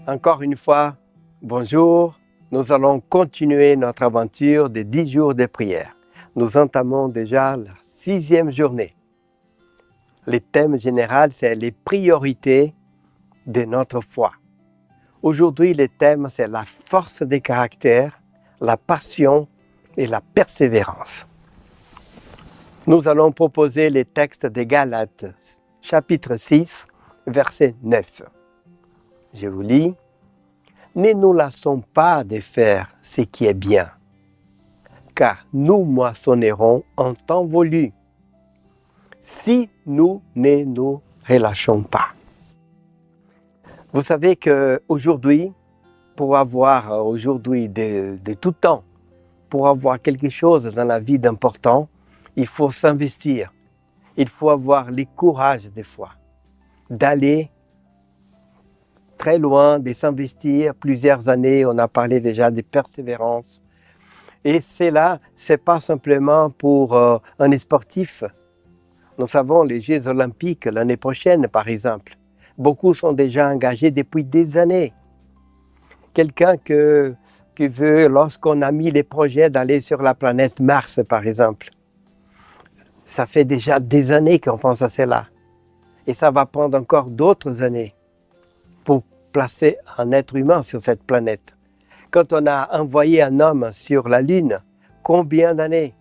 Encore une fois, bonjour. Nous allons continuer notre aventure des 10 jours de prière. Nous entamons déjà la 6e journée. Le thème général, c'est les priorités de notre foi. Aujourd'hui, le thème, c'est la force des caractères, la passion et la persévérance. Nous allons proposer les textes des Galates, chapitre 6, verset 9. Je vous lis. Ne nous lassons pas de faire ce qui est bien, car nous moissonnerons en temps voulu, si nous ne nous relâchons pas. Vous savez qu'aujourd'hui, pour avoir aujourd'hui de tout temps, pour avoir quelque chose dans la vie d'important, il faut s'investir. Il faut avoir le courage des fois d'aller très loin, de s'investir plusieurs années. On a parlé déjà de persévérance. Et c'est là, c'est pas simplement pour un sportif. Nous savons les Jeux olympiques l'année prochaine, par exemple. Beaucoup sont déjà engagés depuis des années. Quelqu'un qui veut, lorsqu'on a mis les projets d'aller sur la planète Mars, par exemple, ça fait déjà des années qu'on pense à cela. Et ça va prendre encore d'autres années pour placer un être humain sur cette planète. Quand on a envoyé un homme sur la Lune, combien d'années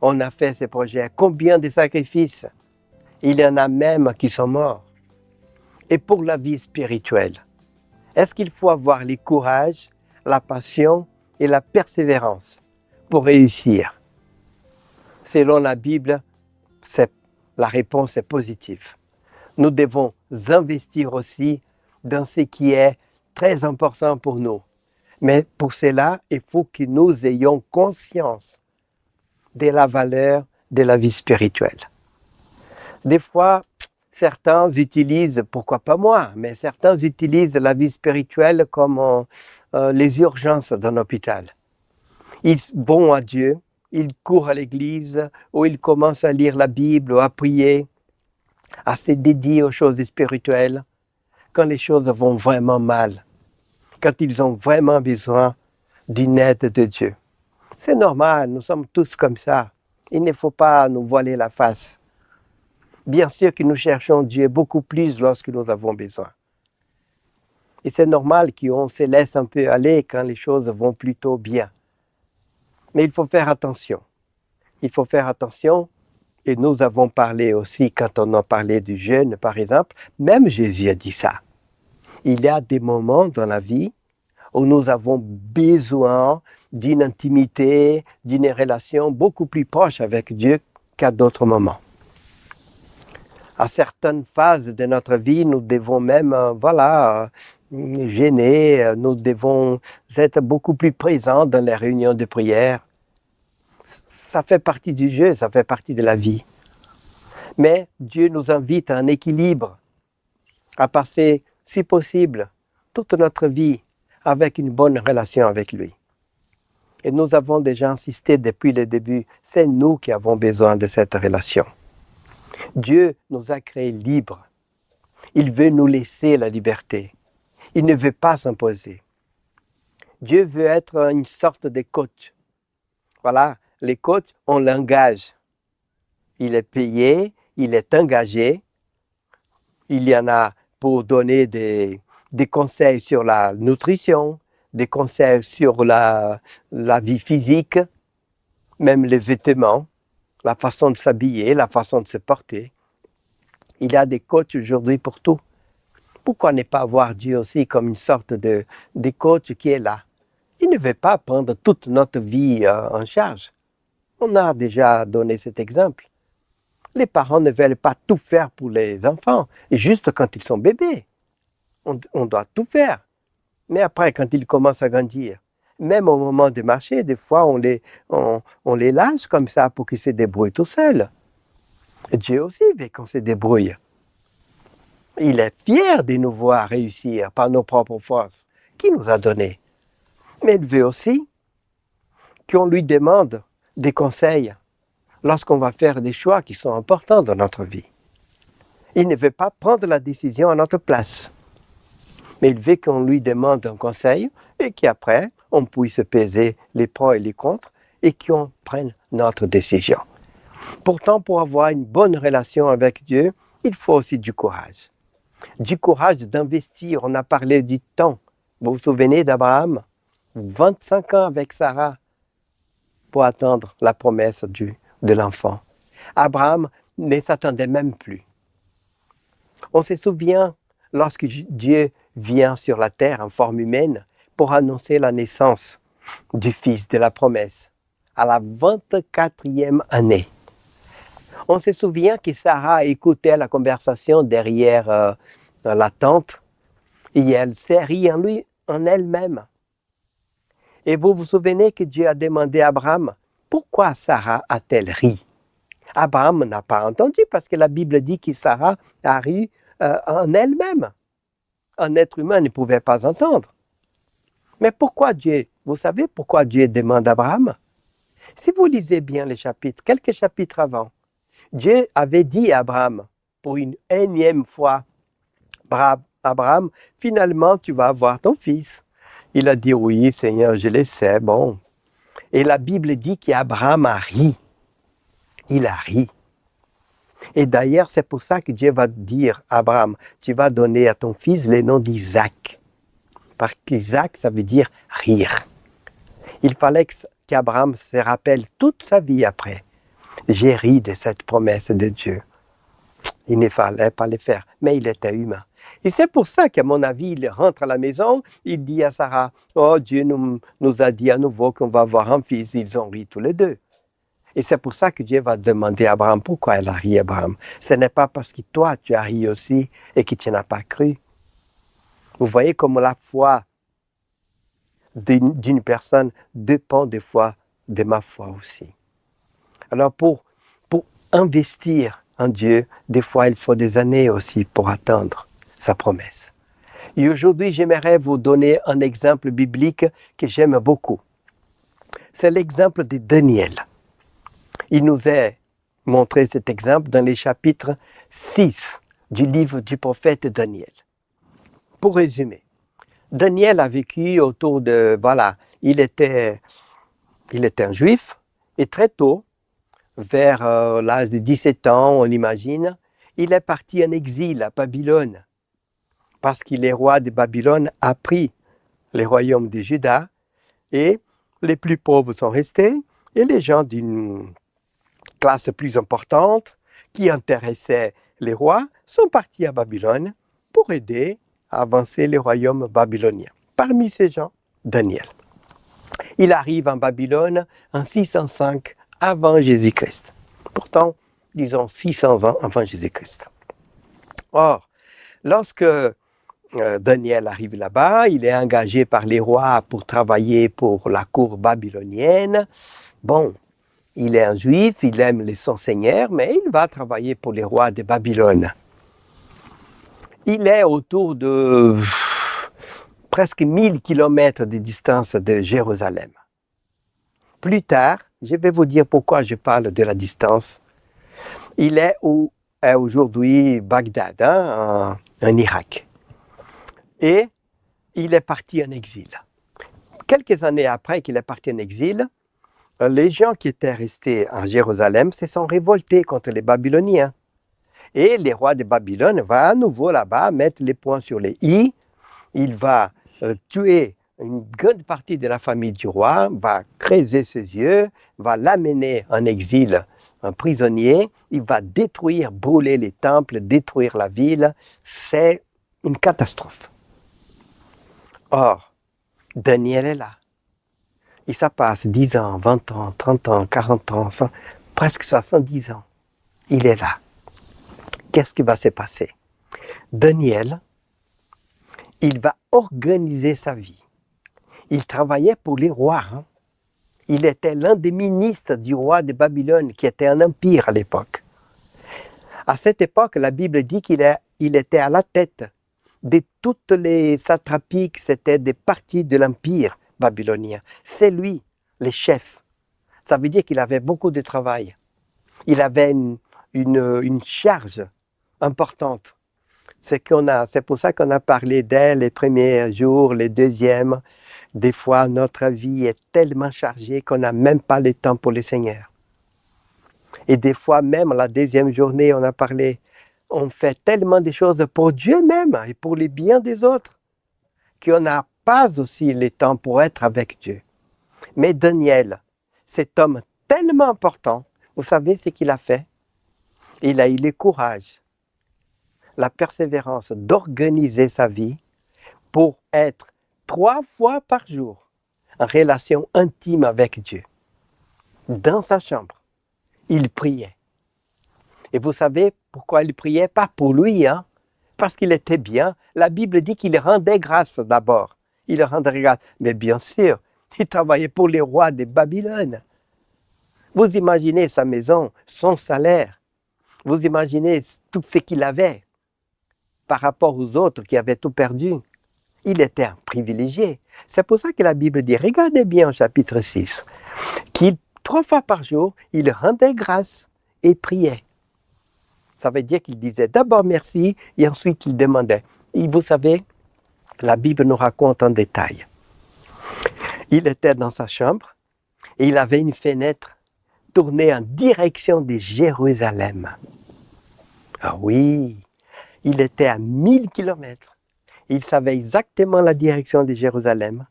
on a fait ces projets? Combien de sacrifices? Il y en a même qui sont morts. Et pour la vie spirituelle, est-ce qu'il faut avoir le courage, la passion et la persévérance pour réussir? Selon la Bible, la réponse est positive. Nous devons investir aussi dans ce qui est très important pour nous. Mais pour cela, il faut que nous ayons conscience de la valeur de la vie spirituelle. Des fois, certains utilisent, pourquoi pas moi, mais certains utilisent la vie spirituelle comme les urgences d'un hôpital. Ils vont à Dieu, ils courent à l'église, ou ils commencent à lire la Bible, ou à prier, à se dédier aux choses spirituelles, quand les choses vont vraiment mal, quand ils ont vraiment besoin d'une aide de Dieu. C'est normal, nous sommes tous comme ça. Il ne faut pas nous voiler la face. Bien sûr que nous cherchons Dieu beaucoup plus lorsque nous avons besoin. Et c'est normal qu'on se laisse un peu aller quand les choses vont plutôt bien. Mais il faut faire attention. Il faut faire attention. Et nous avons parlé aussi, quand on a parlé du jeûne, par exemple, même Jésus a dit ça. Il y a des moments dans la vie où nous avons besoin d'une intimité, d'une relation beaucoup plus proche avec Dieu qu'à d'autres moments. À certaines phases de notre vie, nous devons même, gêner, nous devons être beaucoup plus présents dans les réunions de prière. Ça fait partie du jeu, ça fait partie de la vie. Mais Dieu nous invite à un équilibre, à passer, si possible, toute notre vie avec une bonne relation avec lui. Et nous avons déjà insisté depuis le début, c'est nous qui avons besoin de cette relation. Dieu nous a créés libres. Il veut nous laisser la liberté. Il ne veut pas s'imposer. Dieu veut être une sorte de coach. Voilà, les coachs, on l'engage. Il est payé, il est engagé. Il y en a pour donner des conseils sur la nutrition, des conseils sur la vie physique, même les vêtements, la façon de s'habiller, la façon de se porter. Il y a des coachs aujourd'hui pour tout. Pourquoi ne pas voir Dieu aussi comme une sorte de coach qui est là? Il ne veut pas prendre toute notre vie en charge. On a déjà donné cet exemple. Les parents ne veulent pas tout faire pour les enfants, juste quand ils sont bébés. On doit tout faire. Mais après, quand ils commencent à grandir, même au moment de marcher, des fois, on les lâche comme ça pour qu'ils se débrouillent tout seuls. Dieu aussi veut qu'on se débrouille. Il est fier de nous voir réussir par nos propres forces qu'il nous a données. Mais il veut aussi qu'on lui demande des conseils lorsqu'on va faire des choix qui sont importants dans notre vie. Il ne veut pas prendre la décision à notre place. Mais il veut qu'on lui demande un conseil et qu'après, on puisse peser les pour et les contre et qu'on prenne notre décision. Pourtant, pour avoir une bonne relation avec Dieu, il faut aussi du courage. Du courage d'investir. On a parlé du temps. Vous vous souvenez d'Abraham? 25 ans avec Sarah pour attendre la promesse de l'enfant. Abraham ne s'attendait même plus. On se souvient lorsque Dieu vient sur la terre en forme humaine pour annoncer la naissance du fils de la promesse à la 24e année. On se souvient que Sarah écoutait la conversation derrière la tente et elle s'est rie en elle-même. Et vous vous souvenez que Dieu a demandé à Abraham, pourquoi Sarah a-t-elle ri? Abraham n'a pas entendu parce que la Bible dit que Sarah a ri en elle-même. Un être humain ne pouvait pas entendre. Mais pourquoi Dieu? Vous savez pourquoi Dieu demande à Abraham? Si vous lisez bien les chapitres, quelques chapitres avant, Dieu avait dit à Abraham, pour une énième fois, Abraham, finalement tu vas avoir ton fils. Il a dit oui, Seigneur, je le sais, bon. Et la Bible dit qu'Abraham a ri. Il a ri. Et d'ailleurs, c'est pour ça que Dieu va dire à Abraham, tu vas donner à ton fils le nom d'Isaac. Parce qu'Isaac, ça veut dire rire. Il fallait qu'Abraham se rappelle toute sa vie après. J'ai ri de cette promesse de Dieu. Il ne fallait pas le faire, mais il était humain. Et c'est pour ça qu'à mon avis, il rentre à la maison, il dit à Sarah, oh Dieu nous a dit à nouveau qu'on va avoir un fils. Ils ont ri tous les deux. Et c'est pour ça que Dieu va demander à Abraham pourquoi elle a ri, Abraham. Ce n'est pas parce que toi, tu as ri aussi et que tu n'as pas cru. Vous voyez comme la foi d'une personne dépend des fois de ma foi aussi. Alors pour investir en Dieu, des fois il faut des années aussi pour atteindre sa promesse. Et aujourd'hui, j'aimerais vous donner un exemple biblique que j'aime beaucoup. C'est l'exemple de Daniel. Il nous est montré cet exemple dans les chapitres 6 du livre du prophète Daniel. Pour résumer, Daniel a vécu autour de, il était un juif et très tôt, vers l'âge de 17 ans, on imagine, il est parti en exil à Babylone parce que les rois de Babylone a pris les royaumes de Juda et les plus pauvres sont restés et les gens d'une classe plus importante qui intéressait les rois sont partis à Babylone pour aider à avancer le royaume babylonien. Parmi ces gens, Daniel. Il arrive en Babylone en 605 avant Jésus-Christ. Pourtant, disons 600 ans avant Jésus-Christ. Or, lorsque Daniel arrive là-bas, il est engagé par les rois pour travailler pour la cour babylonienne. Bon, il est un juif, il aime son Seigneur, mais il va travailler pour les rois de Babylone. Il est autour de presque 1000 kilomètres de distance de Jérusalem. Plus tard, je vais vous dire pourquoi je parle de la distance. Il est où est aujourd'hui Bagdad, en Irak. Et il est parti en exil. Quelques années après qu'il est parti en exil, les gens qui étaient restés à Jérusalem se sont révoltés contre les Babyloniens. Et le roi de Babylone va à nouveau là-bas mettre les points sur les i. Il va tuer une grande partie de la famille du roi, va creuser ses yeux, va l'amener en exil, un prisonnier. Il va détruire, brûler les temples, détruire la ville. C'est une catastrophe. Or, Daniel est là. Et ça passe 10 ans, 20 ans, 30 ans, 40 ans, presque 70 ans. Il est là. Qu'est-ce qui va se passer? Daniel, il va organiser sa vie. Il travaillait pour les rois. Il était l'un des ministres du roi de Babylone, qui était un empire à l'époque. À cette époque, la Bible dit qu'il était à la tête de toutes les satrapies, c'était des parties de l'empire babylonien. C'est lui, le chef. Ça veut dire qu'il avait beaucoup de travail. Il avait une charge importante. C'est pour ça qu'on a parlé d'elle les premiers jours, les deuxièmes. Des fois, notre vie est tellement chargée qu'on n'a même pas le temps pour le Seigneur. Et des fois, même la deuxième journée, on a parlé, on fait tellement de choses pour Dieu même et pour le bien des autres qu'on n'a pas aussi le temps pour être avec Dieu. Mais Daniel, cet homme tellement important, vous savez ce qu'il a fait? Il a eu le courage, la persévérance d'organiser sa vie pour être 3 fois par jour en relation intime avec Dieu. Dans sa chambre, il priait. Et vous savez pourquoi il priait? Pas pour lui, parce qu'il était bien. La Bible dit qu'il rendait grâce d'abord. Il rendait grâce. Mais bien sûr, il travaillait pour les rois de Babylone. Vous imaginez sa maison, son salaire. Vous imaginez tout ce qu'il avait par rapport aux autres qui avaient tout perdu. Il était un privilégié. C'est pour ça que la Bible dit, regardez bien au chapitre 6, qu'il 3 fois par jour, il rendait grâce et priait. Ça veut dire qu'il disait d'abord merci et ensuite il demandait. Et vous savez, la Bible nous raconte en détail. Il était dans sa chambre et il avait une fenêtre tournée en direction de Jérusalem. Ah oui, il était à 1000 kilomètres. Il savait exactement la direction de Jérusalem.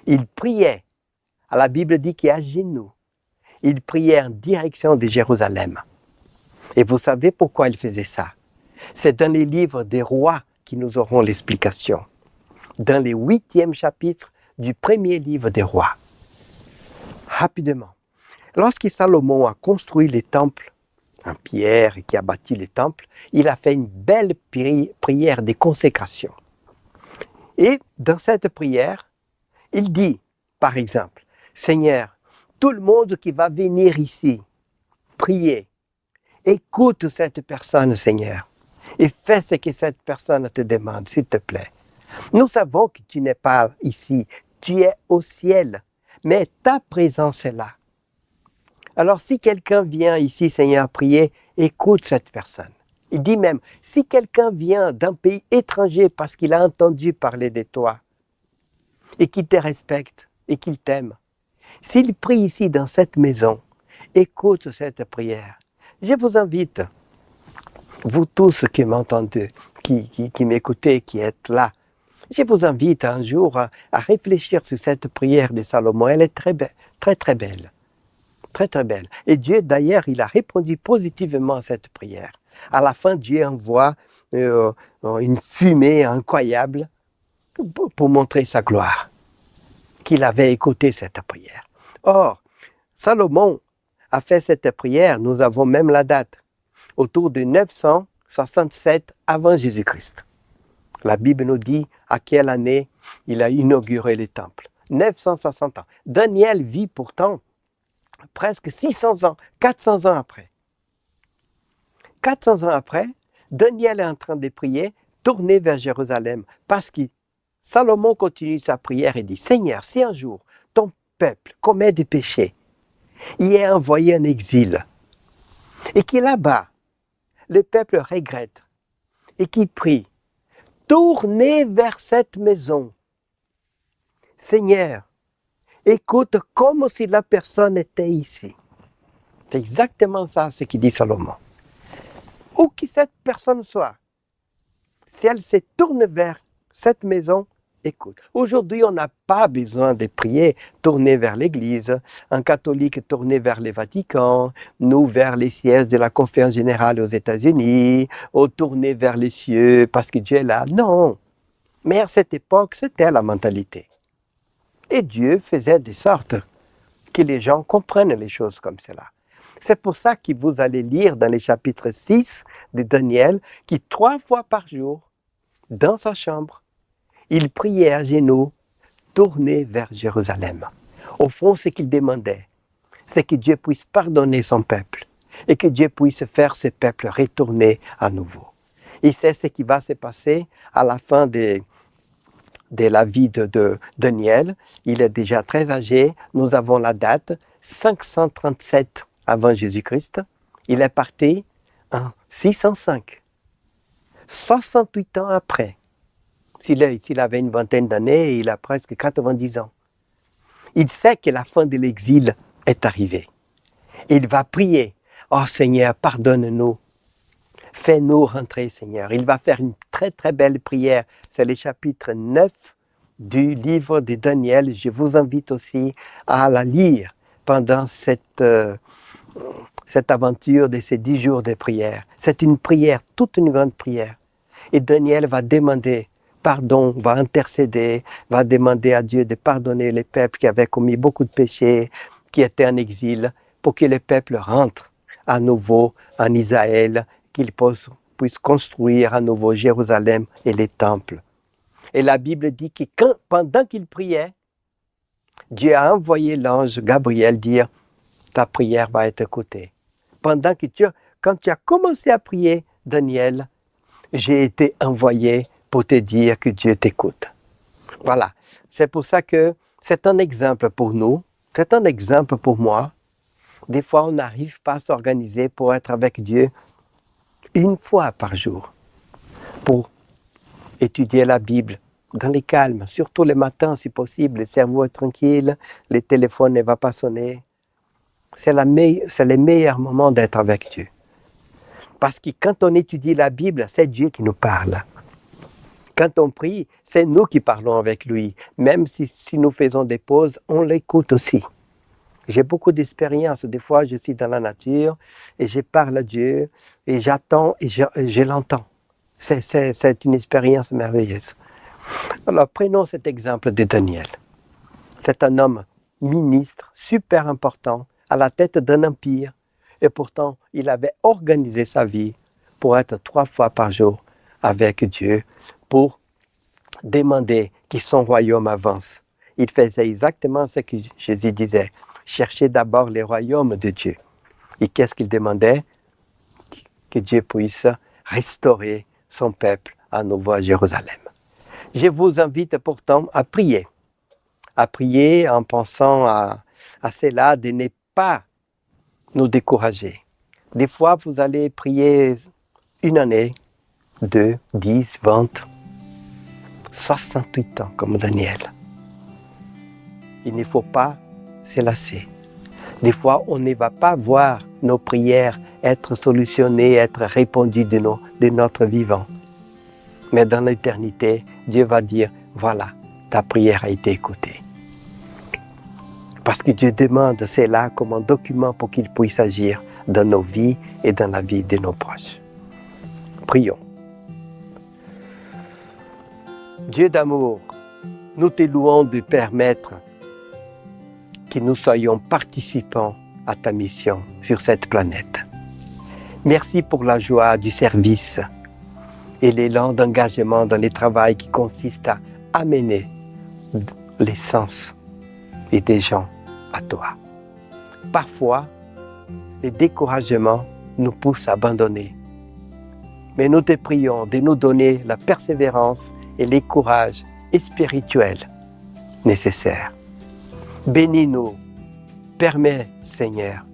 Il priait. La Bible dit qu'il est à genoux. Il priait en direction de Jérusalem. Et vous savez pourquoi il faisait ça? C'est dans les livres des rois que nous aurons l'explication. Dans le 8e chapitre du premier livre des rois. Rapidement. Lorsque Salomon a construit les temples en pierre et qui a bâti les temples, il a fait une belle prière de consécration. Et dans cette prière, il dit, par exemple, Seigneur, tout le monde qui va venir ici, prier, écoute cette personne, Seigneur, et fais ce que cette personne te demande, s'il te plaît. Nous savons que tu n'es pas ici, tu es au ciel, mais ta présence est là. Alors si quelqu'un vient ici, Seigneur, prier, écoute cette personne. Il dit même, si quelqu'un vient d'un pays étranger parce qu'il a entendu parler de toi et qu'il te respecte et qu'il t'aime, s'il prie ici dans cette maison, écoute cette prière. Je vous invite, vous tous qui m'entendez, qui m'écoutez, qui êtes là, je vous invite un jour à réfléchir sur cette prière de Salomon. Elle est très belle, très très belle. Très très belle. Et Dieu d'ailleurs, il a répondu positivement à cette prière. À la fin, Dieu envoie une fumée incroyable pour montrer sa gloire, qu'il avait écouté cette prière. Or, Salomon a fait cette prière, nous avons même la date, autour de 967 avant Jésus-Christ. La Bible nous dit à quelle année il a inauguré le temple. 960 ans. Daniel vit pourtant presque 600 ans, 400 ans après. 400 ans après, Daniel est en train de prier, tourné vers Jérusalem, parce que Salomon continue sa prière et dit, Seigneur, si un jour ton peuple commet des péchés, il est envoyé en exil, et qui là-bas, le peuple regrette, et qui prie, tournez vers cette maison. Seigneur, écoute comme si la personne était ici. C'est exactement ça ce qu'il dit Salomon. Où que cette personne soit, si elle se tourne vers cette maison, écoute. Aujourd'hui, on n'a pas besoin de prier, tourner vers l'Église, un catholique tourner vers le Vatican, nous vers les sièges de la conférence générale aux États-Unis, ou tourner vers les cieux parce que Dieu est là. Non. Mais à cette époque, c'était la mentalité. Et Dieu faisait de sorte que les gens comprennent les choses comme cela. C'est pour ça que vous allez lire dans le chapitre 6 de Daniel, qui 3 fois par jour, dans sa chambre, il priait à genoux, tourné vers Jérusalem. Au fond, ce qu'il demandait, c'est que Dieu puisse pardonner son peuple et que Dieu puisse faire ce peuple retourner à nouveau. Et c'est ce qui va se passer à la fin de la vie de Daniel. Il est déjà très âgé. Nous avons la date 537 avant Jésus-Christ. Il est parti en 605. 68 ans après. S'il avait une vingtaine d'années, il a presque 90 ans. Il sait que la fin de l'exil est arrivée. Il va prier. Oh Seigneur, pardonne-nous. Fais-nous rentrer, Seigneur. Il va faire une très très belle prière. C'est le chapitre 9 du livre de Daniel. Je vous invite aussi à la lire pendant cette aventure de ces 10 jours de prière. C'est une prière, toute une grande prière. Et Daniel va demander pardon, va intercéder, va demander à Dieu de pardonner les peuples qui avaient commis beaucoup de péchés, qui étaient en exil, pour que les peuples rentrent à nouveau en Israël, qu'ils puissent construire à nouveau Jérusalem et les temples. Et la Bible dit que pendant qu'il priait, Dieu a envoyé l'ange Gabriel dire « Ta prière va être écoutée ». Quand tu as commencé à prier, Daniel, j'ai été envoyé pour te dire que Dieu t'écoute. Voilà, c'est pour ça que c'est un exemple pour nous, c'est un exemple pour moi. Des fois, on n'arrive pas à s'organiser pour être avec Dieu une fois par jour, pour étudier la Bible dans le calme, surtout le matin si possible, le cerveau est tranquille, le téléphone ne va pas sonner. C'est le meilleur moment d'être avec Dieu. Parce que quand on étudie la Bible, c'est Dieu qui nous parle. Quand on prie, c'est nous qui parlons avec lui. Même si nous faisons des pauses, on l'écoute aussi. J'ai beaucoup d'expérience. Des fois, je suis dans la nature et je parle à Dieu et j'attends et je l'entends. C'est une expérience merveilleuse. Alors, prenons cet exemple de Daniel. C'est un homme ministre, super important, à la tête d'un empire. Et pourtant, il avait organisé sa vie pour être 3 fois par jour avec Dieu, pour demander que son royaume avance. Il faisait exactement ce que Jésus disait. Cherchez d'abord les royaumes de Dieu. Et qu'est-ce qu'il demandait? Que Dieu puisse restaurer son peuple à nouveau à Jérusalem. Je vous invite pourtant à prier en pensant à cela, de ne pas nous décourager. Des fois, vous allez prier 1 année, 2, 10, 20, 68 ans comme Daniel. Il ne faut pas se lasser. Des fois, on ne va pas voir nos prières être solutionnées, être répondues de notre vivant. Mais dans l'éternité, Dieu va dire, voilà, ta prière a été écoutée. Parce que Dieu demande cela comme un document pour qu'il puisse agir dans nos vies et dans la vie de nos proches. Prions. Dieu d'amour, nous te louons de permettre que nous soyons participants à ta mission sur cette planète. Merci pour la joie du service et l'élan d'engagement dans le travail qui consiste à amener les sens et des gens à toi. Parfois, le découragement nous pousse à abandonner. Mais nous te prions de nous donner la persévérance et le courage spirituel nécessaires. Bénis-nous, permets, Seigneur,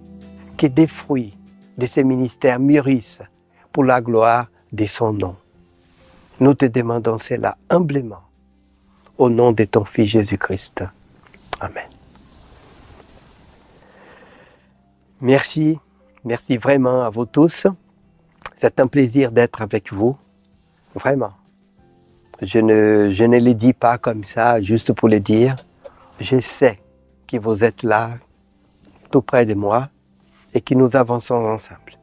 que des fruits de ces ministères mûrissent pour la gloire de son nom. Nous te demandons cela humblement, au nom de ton Fils Jésus-Christ. Amen. Merci vraiment à vous tous. C'est un plaisir d'être avec vous, vraiment. Je ne le dis pas comme ça, juste pour le dire. Je sais que vous êtes là, tout près de moi, et que nous avançons ensemble.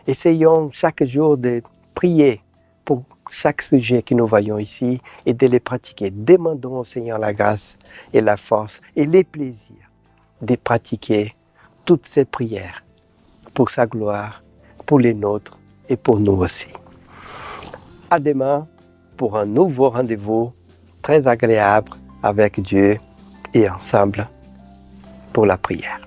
Essayons chaque jour de prier pour chaque sujet que nous voyons ici et de les pratiquer. Demandons au Seigneur la grâce et la force et les plaisirs de pratiquer toutes ces prières pour sa gloire, pour les nôtres et pour nous aussi. À demain pour un nouveau rendez-vous très agréable avec Dieu et ensemble pour la prière.